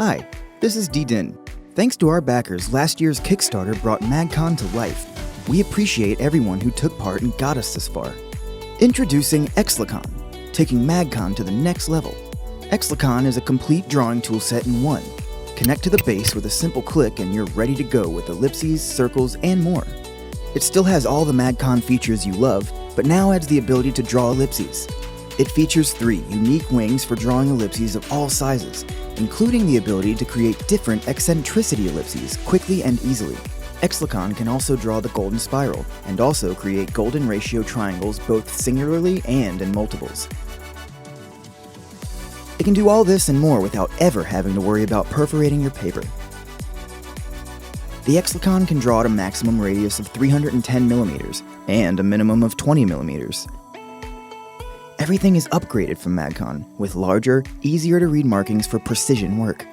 Hi, this is Ddiin. Thanks to our backers, last year's Kickstarter brought MagCon to life. We appreciate everyone who took part and got us this far. Introducing Exlicon, taking MagCon to the next level. Exlicon is a complete drawing toolset in one. Connect to the base with a simple click and you're ready to go with ellipses, circles, and more. It still has all the MagCon features you love, but now adds the ability to draw ellipses. It features 3 unique wings for drawing ellipses of all sizes, including the ability to create different eccentricity ellipses quickly and easily. Exlicon can also draw the golden spiral, and also create golden ratio triangles both singularly and in multiples. It can do all this and more without ever having to worry about perforating your paper. The Exlicon can draw at a maximum radius of 310 millimeters and a minimum of 20 millimeters. Everything is upgraded from MagCon, with larger, easier-to-read markings for precision work.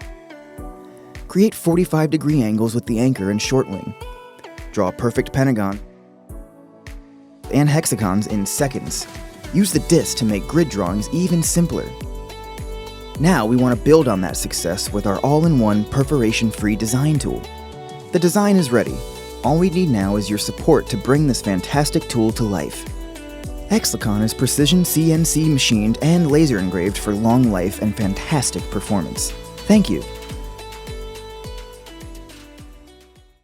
Create 45-degree angles with the anchor and short wing. Draw a perfect pentagon and hexagons in seconds. Use the disc to make grid drawings even simpler. Now we want to build on that success with our all-in-one perforation-free design tool. The design is ready. All we need now is your support to bring this fantastic tool to life. Exlicon is precision CNC machined and laser engraved for long life and fantastic performance. Thank you.